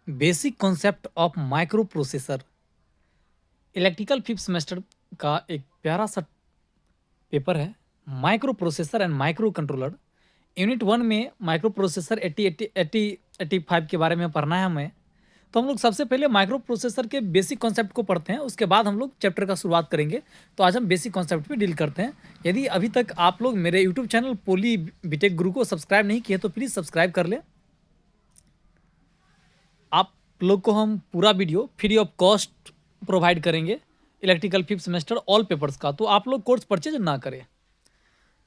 Basic concept of micro processor electrical fifth semester का एक प्यारा सा पेपर है। Micro processor and micro controller unit one में माइक्रो प्रोसेसर 8085 के बारे में पढ़ना है हमें। तो हम लोग सबसे पहले माइक्रो प्रोसेसर के बेसिक कॉन्सेप्ट को पढ़ते हैं, उसके बाद हम लोग चैप्टर का शुरुआत करेंगे। तो आज हम बेसिक कॉन्सेप्ट पे डील करते हैं। यदि अभी तक आप लोग मेरे यूट्यूब चैनल पोली बीटेक गुरु को सब्सक्राइब नहीं किए तो प्लीज़ सब्सक्राइब कर लें। आप लोग को हम पूरा video free of cost provide करेंगे electrical fifth semester all papers का, तो आप लोग कोर्स परचेज ना करें।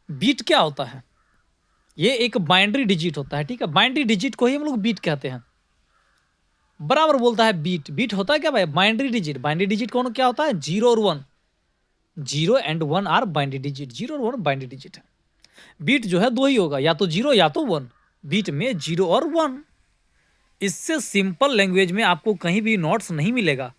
बीट क्या होता है? ये एक बाइनरी डिजिट होता है, ठीक है। बाइनरी डिजिट को ही हम लोग बीट कहते हैं। बराबर बोलता है बीट। बीट होता है क्या भाई? Binary digit. बाइनरी डिजिट कौन क्या होता है? 0 और 1। 0 एंड 1 आर बाइनरी डिजिट। 0 और 1 बाइनरी डिजिट है। बीट जो है दो ही होगा, या तो 0 या तो 1। बीट में 0 और 1। इससे सिंपल लैंग्वेज में आपको कहीं भी नोट्स नहीं मिलेगा।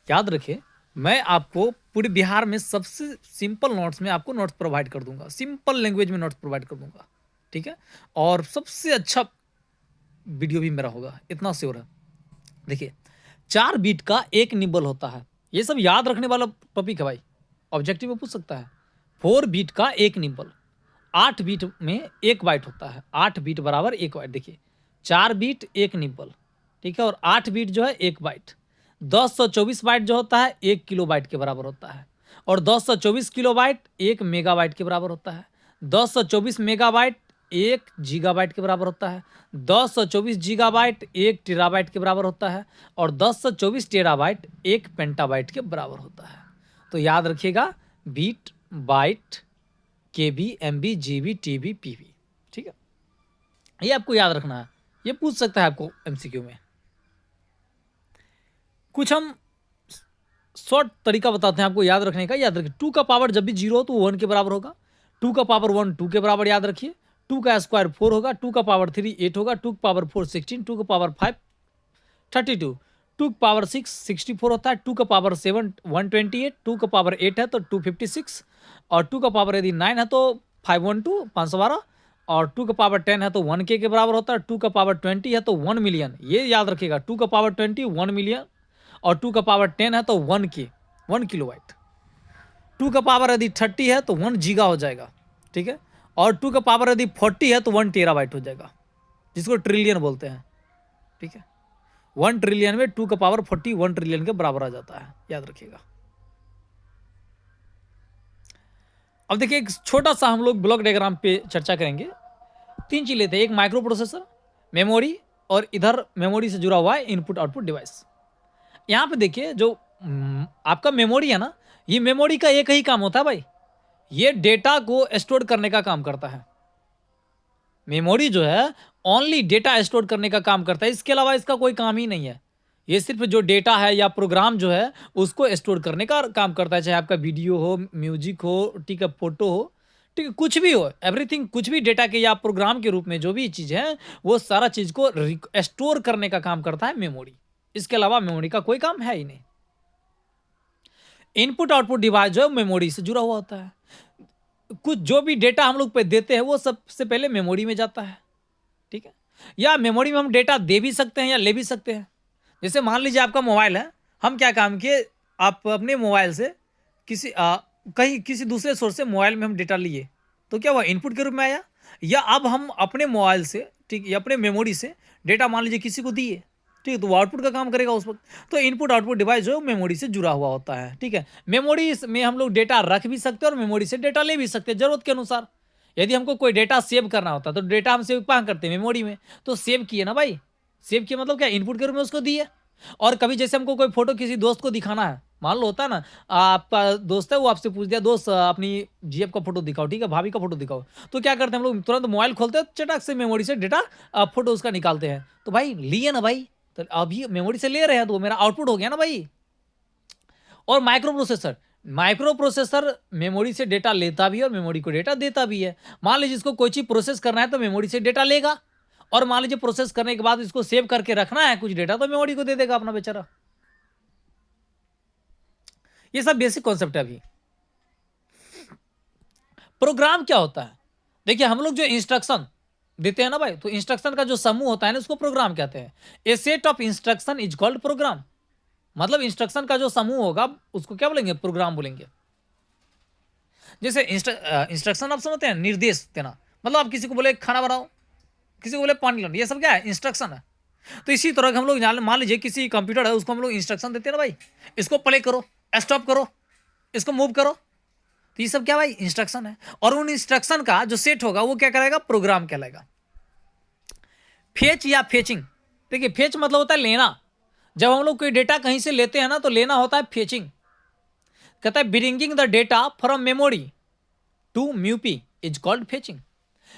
याद रखिए, मैं आपको पूरे बिहार में सबसे सिंपल नोट्स में आपको नोट्स प्रोवाइड कर दूंगा, सिंपल लैंग्वेज में नोट्स प्रोवाइड कर दूंगा, ठीक है। और सबसे अच्छा वीडियो भी मेरा होगा, इतना श्योर है। देखिए, 4 बीट का एक निबल होता है। ये सब याद रखने वाला टॉपिक है भाई, ऑब्जेक्टिव में पूछ सकता है। 4 बीट का एक निबल, 8 बीट में एक बाइट होता है। 8 बीट बराबर एक बाइट। देखिए, 4 बीट एक निबल, ठीक है, और 8 बीट जो है एक बाइट। 1024 बाइट जो होता है 1 किलो बाइट के बराबर होता है, और 1024 किलो बाइट 1 मेगाबाइट के बराबर होता है। 1024 मेगाबाइट 1 गीगाबाइट के बराबर होता है। 1024 गीगाबाइट 1 टेराबाइट के बराबर होता है, और 1024 टेराबाइट 1 पेंटाबाइट के बराबर होता है। तो याद रखिएगा, बीट, बाइट, केबी, एमबी, जीबी, टीबी, पीबी, ठीक है। ये आपको याद रखना है, ये पूछ सकता है आपको एमसीक्यू में। कुछ हम शॉर्ट तरीका बताते हैं आपको याद रखने का। याद रखिए, 2 का पावर जब भी 0 हो तो 1 के बराबर होगा। 2 का पावर 1 2 के बराबर याद रखिए। 2 का स्क्वायर 4 होगा। 2 का पावर 3 8 होगा। 2 का पावर 4 16। 2 का पावर 5 32। 2 का पावर 6 64 होता है। 2 का पावर 7 128। 2 का पावर 8 है तो 256, और 2 का पावर यदि 9 है तो 512 512, और 2 का पावर 10 है तो 1K के बराबर होता है। 2 का पावर 20 है तो 1 मिलियन। ये याद रखिएगा, 2 का पावर 20 1 मिलियन, और 2 का पावर 10 है तो 1K 1 किलोवाट। 2 का पावर यदि 30 है तो 1 गीगा हो जाएगा, ठीक है। और 2 का पावर यदि 40 है तो 1 टेराबाइट हो जाएगा, जिसको ट्रिलियन बोलते हैं, ठीक है। 1 ट्रिलियन में 2 का पावर 40 1 ट्रिलियन के बराबर आ जाता है, याद रखिएगा। अब देखिए, एक छोटा सा हम लोग ब्लॉक डायग्राम पे चर्चा करेंगे। 3 चीज लेते हैं, एक माइक्रो प्रोसेसर, मेमोरी, और इधर मेमोरी से जुड़ा हुआ है इनपुट आउटपुट डिवाइस। यहाँ पे देखिए, जो आपका मेमोरी है ना, ये मेमोरी का एक ही काम होता है भाई, ये डेटा को स्टोर करने का काम करता है। मेमोरी जो है ओनली डेटा स्टोर करने का काम करता है, इसके अलावा इसका कोई काम ही नहीं है। ये सिर्फ जो डेटा है या प्रोग्राम जो है उसको स्टोर करने का काम करता है, चाहे आपका वीडियो हो, म्यूजिक हो, ठीक है, फोटो हो, ठीक है, कुछ भी हो, एवरीथिंग, कुछ भी डेटा के या प्रोग्राम के रूप में जो भी चीज़ है वो सारा चीज़ को स्टोर करने का काम करता है मेमोरी। इसके अलावा मेमोरी का कोई काम है ही नहीं। इनपुट आउटपुट डिवाइस जो है मेमोरी से जुड़ा हुआ होता है। कुछ जो भी डेटा हम लोग पे देते हैं वो सबसे पहले मेमोरी में जाता है, ठीक है। या मेमोरी में हम डेटा दे भी सकते हैं या ले भी सकते हैं। जैसे मान लीजिए आपका मोबाइल है, हम क्या काम किए, आप अपने मोबाइल से किसी कहीं किसी दूसरे सोर्स से मोबाइल में हम डेटा लिए, तो क्या हुआ, इनपुट के रूप में आया। या अब हम अपने मोबाइल से, ठीक, या अपने मेमोरी से डेटा मान लीजिए किसी को दिए, ठीक है, तो वो आउटपुट का काम करेगा उस वक्त। तो इनपुट आउटपुट डिवाइस जो है मेमोरी से जुड़ा हुआ होता है, ठीक है। मेमोरी में हम लोग डेटा रख भी सकते हैं और मेमोरी से डेटा ले भी सकते हैं जरूरत के अनुसार। यदि हमको कोई डेटा सेव करना होता है तो डेटा हम सेव कहाँ करते हैं, मेमोरी में। तो सेव किए ना भाई, सेव किए मतलब क्या, इनपुट के रूप में उसको दिए। और कभी जैसे हमको कोई फोटो किसी दोस्त को दिखाना है, मान लो होता है ना, आपका दोस्त है, वो आपसे पूछ दिया, दोस्त अपनी जीएफ का फोटो दिखाओ, ठीक है, भाभी का फोटो दिखाओ। तो क्या करते हैं हम लोग, तुरंत मोबाइल खोलते हैं, चटक से मेमोरी से डेटा फोटो उसका निकालते हैं। तो भाई लिए ना भाई, तो अभी मेमोरी से ले रहे हैं तो वो मेरा आउटपुट हो गया ना भाई। और micro processor, micro processor memory से डेटा लेता भी है और मेमोरी को डेटा देता भी है। मान लीजिए इसको कोई चीज प्रोसेस करना है तो मेमोरी से डेटा लेगा, और मान लीजिए प्रोसेस करने के बाद इसको सेव करके रखना है कुछ डेटा तो मेमोरी को दे देगा अपना बेचारा। ये सब बेसिक कॉन्सेप्ट है। अभी प्रोग्राम क्या होता है, देखिए हम लोग जो इंस्ट्रक्शन देते हैं ना भाई, तो इंस्ट्रक्शन का जो समूह होता है ना उसको प्रोग्राम कहते हैं। A set of instruction is called program. मतलब इंस्ट्रक्शन का जो समूह होगा उसको क्या बोलेंगे, प्रोग्राम बोलेंगे। जैसे इंस्ट्रक्शन आप समझते हैं, निर्देश देना, मतलब आप किसी को बोले खाना बनाओ, किसी को बोले पानी लाओ, ये सब क्या है, इंस्ट्रक्शन है। तो इसी तरह के हम लोग मान लीजिए किसी कंप्यूटर है, उसको हम लोग इंस्ट्रक्शन देते हैं ना भाई, इसको प्ले करो, स्टॉप करो, इसको मूव करो, तो ये सब क्या भाई, इंस्ट्रक्शन है। और उन इंस्ट्रक्शन का जो सेट होगा वो क्या कहलाएगा, प्रोग्राम कहलाएगा। फेच या फेचिंग, देखिए फेच मतलब होता है लेना। जब हम लोग कोई डेटा कहीं से लेते हैं ना तो लेना होता है फेचिंग। कहता है bringing the data from memory to mu P is called fetching.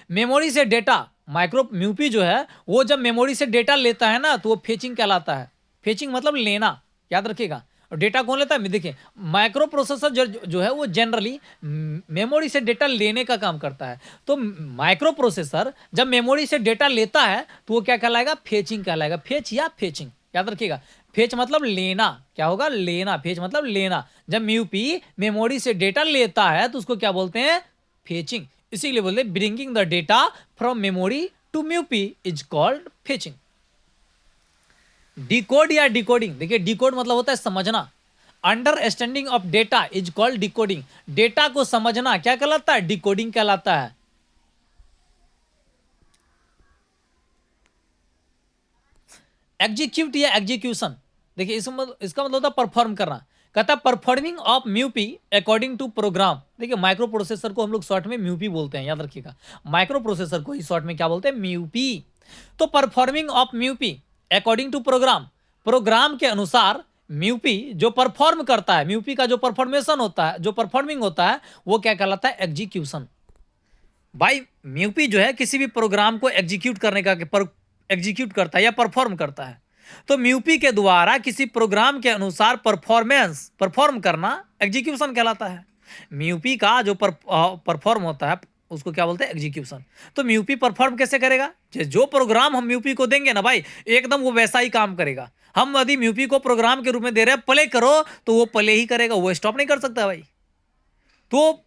Memory से डेटा, माइक्रो म्यूपी जो है वो जब मेमोरी से डेटा लेता है ना तो वो फेचिंग कहलाता है। फेचिंग मतलब लेना, याद रखिएगा। और डेटा कौन लेता है, देखिए माइक्रो प्रोसेसर जो है वो जनरली मेमोरी से डेटा लेने का काम करता है। तो माइक्रो प्रोसेसर जब मेमोरी से डेटा लेता है तो वो क्या कहलाएगा, फेचिंग कहलाएगा। फेच या फेचिंग, याद रखिएगा। फेच मतलब लेना, क्या होगा, लेना। फेच मतलब लेना। जब म्यूपी मेमोरी से डेटा लेता है तो उसको क्या बोलते हैं, फेचिंग। इसीलिए बोलते हैं bringing the data from memory to mu P is called fetching. Decode या डिकोडिंग, देखिए डिकोड मतलब होता है समझना। Understanding of data is called decoding. Data को समझना क्या कहलाता है, डिकोडिंग कहलाता है। एग्जीक्यूट या एग्जीक्यूशन, देखिए इसका मतलब होता है परफॉर्म करना। कहता है performing of mu P according to program. देखिए माइक्रो प्रोसेसर को हम लोग शॉर्ट में म्यूपी बोलते हैं, याद रखिएगा। माइक्रो प्रोसेसर को ही शॉर्ट में क्या बोलते हैं, म्यूपी। तो performing of mu P according to program, program के अनुसार म्यूपी जो परफॉर्म करता है, म्यूपी का जो परफॉर्मेशन होता है, जो परफॉर्मिंग होता है वो क्या कहलाता है, एग्जीक्यूशन। भाई म्यूपी जो है किसी भी प्रोग्राम को एग्जीक्यूट करने का एग्जीक्यूट करता है या परफॉर्म करता है। तो म्यूपी के द्वारा किसी प्रोग्राम के अनुसार परफॉर्म करना एग्जीक्यूशन कहलाता है। म्यूपी का जो परफॉर्म होता है उसको क्या बोलते हैं, एग्जीक्यूशन। तो म्यूपी परफॉर्म कैसे करेगा, जो प्रोग्राम हम म्यूपी को देंगे ना भाई एकदम वो वैसा ही काम करेगा। हम यदि म्यूपी को प्रोग्राम के रूप में दे रहे हैं प्ले करो तो वो प्ले ही करेगा, वो स्टॉप नहीं कर सकता भाई। तो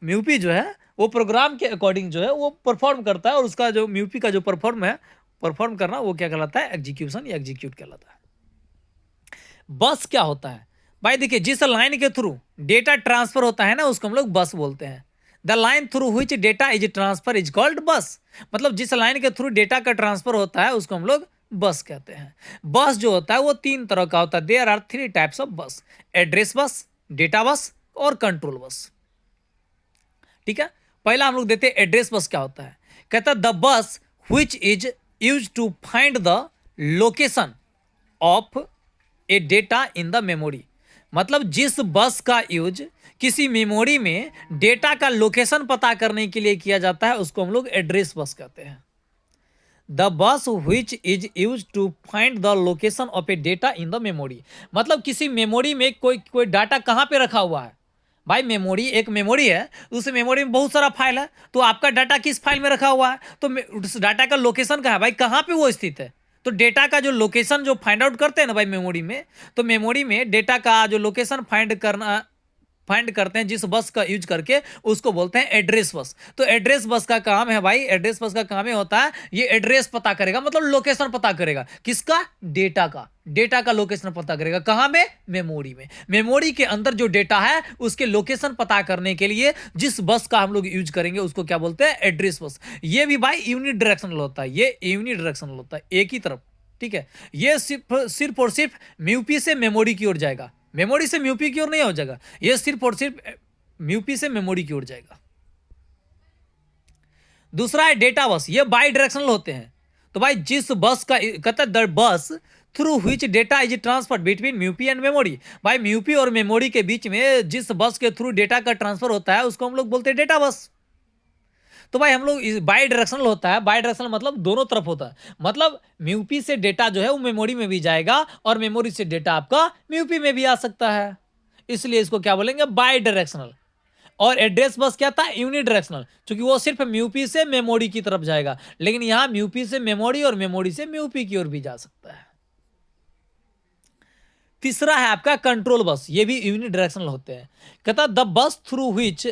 म्यूपी जो है वो प्रोग्राम के अकॉर्डिंग जो है वो परफॉर्म करता है, और उसका जो म्यूपी का जो परफॉर्म करना वो क्या कहलाता है, एग्जीक्यूशन या एग्जीक्यूट कहलाता है। बस क्या होता है भाई, देखिए जिस लाइन के थ्रू डेटा ट्रांसफर होता है ना उसको हम लोग बस बोलते हैं। The line through which data is transfer is called बस। मतलब जिस लाइन के थ्रू डेटा का ट्रांसफर होता है उसको हम लोग बस कहते हैं। बस जो होता है वो तीन तरह का होता है। देयर आर 3 टाइप्स ऑफ बस, एड्रेस बस, डेटा बस और कंट्रोल बस। ठीक है, पहला हम लोग देते हैं एड्रेस बस क्या होता है। कहता है the bus which is use to find the location of a data in the memory. मतलब जिस बस का यूज किसी मेमोरी में डेटा का लोकेशन पता करने के लिए किया जाता है उसको हम लोग एड्रेस बस कहते हैं। The bus which is use to find the location of a data in the memory. मतलब किसी मेमोरी में कोई डाटा कहाँ पे रखा हुआ है। भाई मेमोरी एक मेमोरी है, उस मेमोरी में बहुत सारा फाइल है, तो आपका डाटा किस फाइल में रखा हुआ है, तो उस डाटा का लोकेशन कहाँ है भाई, कहाँ पे वो स्थित है। तो डेटा का जो लोकेशन जो फाइंड आउट करते हैं ना भाई मेमोरी में, तो मेमोरी में डेटा का जो लोकेशन फाइंड करते हैं जिस बस का यूज करके उसको बोलते हैं एड्रेस बस। तो एड्रेस बस का काम है भाई, एड्रेस बस का काम ही होता है ये एड्रेस पता करेगा, मतलब लोकेशन पता करेगा किसका, डेटा का लोकेशन पता करेगा कहां में, मेमोरी में। मेमोरी के अंदर जो डेटा है उसके लोकेशन पता करने के लिए जिस बस का हम लोग यूज करेंगे उसको क्या बोलते हैं, एड्रेस बस। ये भी भाई यूनिडायरेक्शनल होता है, ये यूनिडायरेक्शनल होता है, एक ही तरफ। ठीक है, ये सिर्फ और सिर्फ म्यूपी से मेमोरी की ओर जाएगा, मेमोरी से म्यूपी की ओर नहीं हो जाएगा, ये सिर्फ और सिर्फ म्यूपी से मेमोरी की ओर जाएगा। दूसरा है डेटा बस, ये बाई डायरेक्शनल होते हैं। तो भाई जिस बस का कहता है the bus through which data is transfer between mu P and memory. भाई म्यूपी और मेमोरी के बीच में जिस बस के थ्रू डेटा का ट्रांसफर होता है उसको हम लोग बोलते हैं डेटा बस। तो भाई हम लोग बाई डायरेक्शनल होता है, बाई डायरेक्शनल मतलब दोनों तरफ होता है। मतलब म्यूपी से डेटा जो है वो मेमोरी में भी जाएगा और मेमोरी से डेटा आपका म्यूपी में भी आ सकता है, इसलिए इसको क्या बोलेंगे, बाई डायरेक्शनल। और एड्रेस बस क्या था, यूनिडायरेक्शनल, क्योंकि वो सिर्फ म्यूपी से मेमोरी की तरफ जाएगा, लेकिन यहां म्यूपी से मेमोरी और मेमोरी से म्यूपी की ओर भी जा सकता है। तीसरा है आपका कंट्रोल बस, ये भी यूनिडायरेक्शनल होते हैं। कहता the bus through which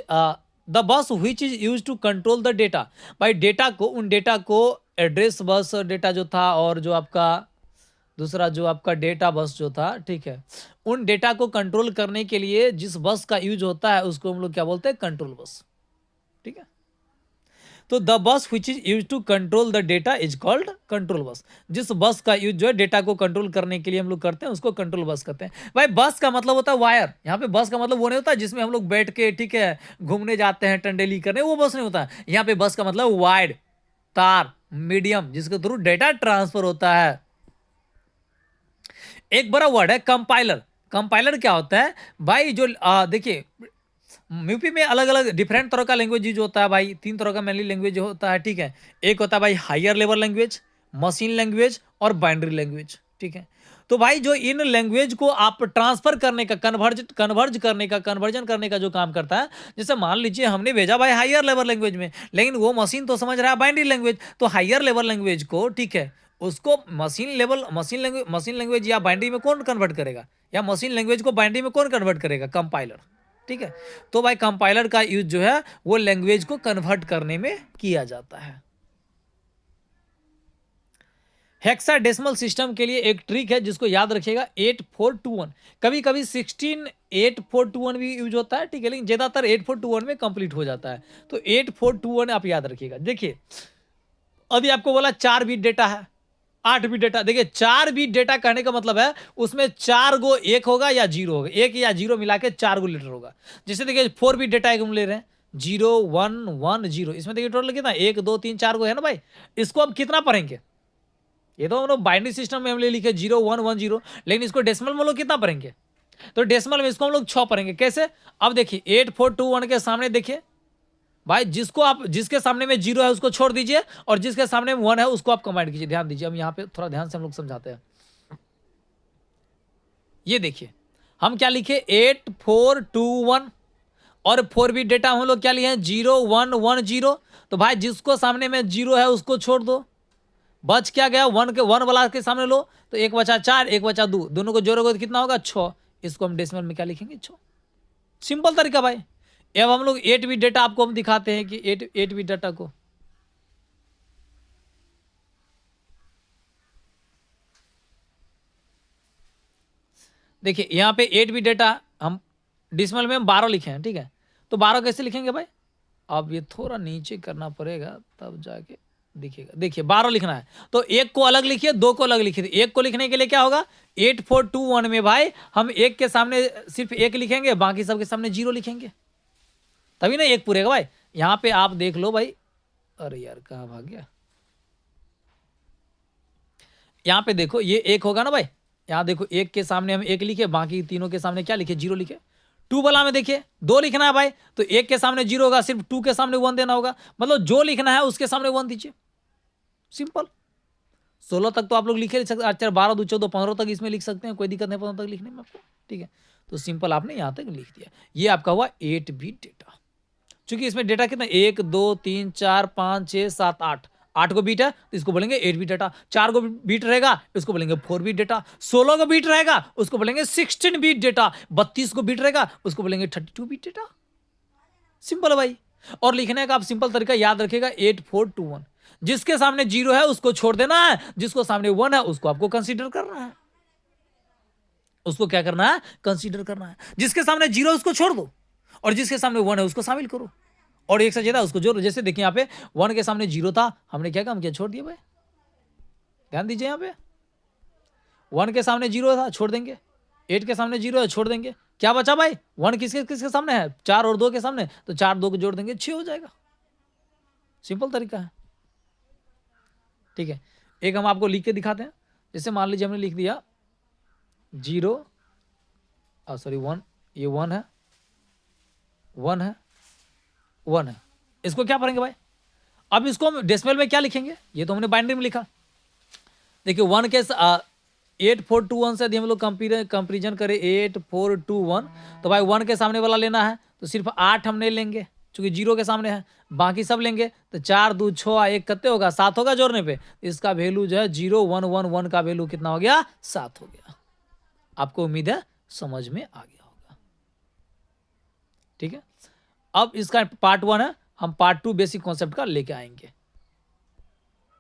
the bus which is use to control the data. भाई डेटा को, उन डेटा को, एड्रेस बस डेटा जो था, और जो आपका दूसरा जो आपका डेटा बस जो था, ठीक है, उन डेटा को कंट्रोल करने के लिए जिस बस का यूज होता है उसको हम लोग क्या बोलते हैं, कंट्रोल बस। ठीक है, तो the bus which is use to control the data is called control bus. जिस बस का यूज जो है डेटा को कंट्रोल करने के लिए हम लोग करते हैं उसको कंट्रोल बस कहते हैं। भाई बस का मतलब होता है वायर, यहाँ पे बस का मतलब वो नहीं होता जिसमें हम लोग बैठ के, ठीक है, घूमने जाते हैं टंडेली करने, वो बस नहीं होता। यहाँ पे बस का मतलब वायर्ड तार, मीडियम, जिसके थ्रू डेटा ट्रांसफर होता है। एक बड़ा वर्ड है कंपाइलर। कंपाइलर क्या होता है भाई, जो देखिए यूपी में अलग अलग डिफरेंट तरह का लैंग्वेज यूज होता है भाई, 3 तरह का मेनली लैंग्वेज होता है, ठीक है। एक होता है भाई higher level language, machine language और बाइनरी लैंग्वेज, ठीक है। तो भाई जो इन लैंग्वेज को आप ट्रांसफर करने का, कन्वर्जन करने का जो काम करता है, जैसे मान लीजिए हमने भेजा भाई हायर लेवल लैंग्वेज में, लेकिन वो मशीन तो समझ रहा है बाइनरी लैंग्वेज, तो हायर लेवल लैंग्वेज को, ठीक है, उसको मशीन लैंग्वेज या बाइनरी में कौन कन्वर्ट करेगा, या मशीन लैंग्वेज को बाइनरी में कौन कन्वर्ट करेगा, कंपाइलर। ठीक है, तो भाई कंपाइलर का यूज जो है वो लैंग्वेज को कन्वर्ट करने में किया जाता है। हेक्साडेसिमल सिस्टम के लिए एक ट्रिक है जिसको याद रखिएगा, 8421। कभी कभी 168421 भी यूज होता है, ठीक है, लेकिन ज्यादातर 8421 में कंप्लीट हो जाता है। तो 8421 आप याद रखिएगा। देखिए अभी आपको बोला 4 बिट डेटा है, 8 बिट डेटा। देखिए 4 बिट डेटा कहने का मतलब है उसमें 4 गो एक होगा या जीरो होगा, एक या जीरो मिला के 4 गो लेटर होगा। जैसे देखिए 4 बिट डेटा एक हम ले रहे हैं, 0 1 1 0, इसमें देखिए टोटल कितना, 1 2 3 4 गो है ना भाई। इसको अब कितना पढ़ेंगे, ये तो हम लोग बाइनरी सिस्टम में हम ले लिखे 0 1 1 0, लेकिन इसको डेसिमल में लोग कितना पढ़ेंगे, तो डेसिमल में इसको हम लोग 6 पढ़ेंगे। कैसे, अब देखिए 8421 के सामने देखिए भाई, जिसके सामने में 0 है उसको छोड़ दीजिए, और जिसके सामने में 1 है उसको आप कंबाइन कीजिए। ध्यान दीजिए, हम यहाँ पे थोड़ा ध्यान से हम लोग समझाते हैं। ये देखिए हम क्या लिखे, 8421, और 4 बिट डेटा हम लोग क्या लिए हैं, 0 1 1 0। तो भाई जिसको सामने में 0 है उसको छोड़ दो, बच क्या गया, 1 वाला के सामने लो, तो 1 बचा 4, 1 बचा 2, दोनों को जोड़ोगे तो कितना होगा, 6। इसको हम डेसिमल में क्या लिखेंगे, 6। सिंपल तरीका भाई। अब हम लोग 8 बिट डेटा आपको हम दिखाते हैं कि 8 बिट डेटा को, देखिए यहाँ पे 8 बिट डेटा हम डेसिमल में हम 12 लिखे हैं, ठीक है। तो 12 कैसे लिखेंगे भाई, अब ये थोड़ा नीचे करना पड़ेगा तब जाके दिखेगा। देखिए 12 लिखना है तो एक को अलग लिखिए, 2 को अलग लिखिए। एक को लिखने के लिए क्या होगा, 8421 में भाई हम एक के सामने सिर्फ 1 लिखेंगे, बाकी सबके सामने 0 लिखेंगे, तभी ना एक पूरेगा भाई। यहाँ पे आप देख लो भाई, अरे यार कहाँ भाग गया, यहाँ पे देखो ये 1 होगा ना भाई, यहाँ देखो 1 के सामने हम 1 लिखे, बाकी तीनों के सामने क्या लिखे, 0 लिखे। 2 वाला में देखिए 2 लिखना है भाई, तो 1 के सामने 0 होगा, सिर्फ 2 के सामने 1 देना होगा, मतलब जो लिखना है उसके सामने 1 दीजिए। सिंपल। 16 तक तो आप लोग लिखे सकते, अच्छा 12 2 14 15 तक इसमें लिख सकते हैं, कोई दिक्कत नहीं 15 तक लिखने में आपको, ठीक है। तो सिंपल आपने यहाँ तक लिख दिया, ये आपका हुआ 8 बिट डेटा। चूंकि इसमें डेटा कितना, 1 2 3 4 5 6 7 8, 8 को बीट है तो इसको बोलेंगे 8 बिट डेटा। 4 को बीट रहेगा इसको बोलेंगे 4 बिट डेटा। 16 को बीट रहेगा उसको बोलेंगे 16 बिट डेटा। 32 को बीट रहेगा उसको बोलेंगे 32 बिट डेटा। सिंपल है भाई। और लिखने का आप सिंपल तरीका याद रखिएगा, 8421। जिसके सामने 0 है उसको छोड़ देना है, जिसको सामने 1 है उसको आपको कंसीडर करना है। उसको क्या करना है, कंसीडर करना है। जिसके सामने 0 उसको छोड़ दो, और जिसके सामने 1 है उसको शामिल करो, और एक से ज्यादा उसको जोड़ो। जैसे देखिए यहाँ पे 1 के सामने 0 था, हमने क्या काम किया, छोड़ दिया भाई। ध्यान दीजिए यहाँ पे 1 के सामने 0 था, छोड़ देंगे। 8 के सामने 0 है, छोड़ देंगे। क्या बचा भाई, 1 किसके किसके सामने है, 4 और 2 के सामने, तो 4 2 को जोड़ देंगे, 6 हो जाएगा। सिंपल तरीका है, ठीक है। एक हम आपको लिख के दिखाते हैं। जैसे मान लीजिए हमने लिख दिया 0 सॉरी 1, ये 1 है, 1 है, 1 है। इसको क्या पढ़ेंगे भाई, अब इसको हम डेसिमल में क्या लिखेंगे, ये तो हमने बाइनरी में लिखा। देखिए 1 के 8421 से यदि हम लोग कंपेरिजन करें 8421, तो भाई 1 के सामने वाला लेना है तो सिर्फ 8 हमने लेंगे, चूंकि 0 के सामने है। बाकी सब लेंगे तो 4 2 6 1 कितने होगा, 7 होगा जोड़ने पे। इसका वैल्यू जो है 0 1 1 1 का वैल्यू कितना हो गया, 7 हो गया। आपको उम्मीद है समझ में आ गया होगा, ठीक है। अब इसका पार्ट 1 है, हम पार्ट 2 बेसिक कॉन्सेप्ट का लेके आएंगे।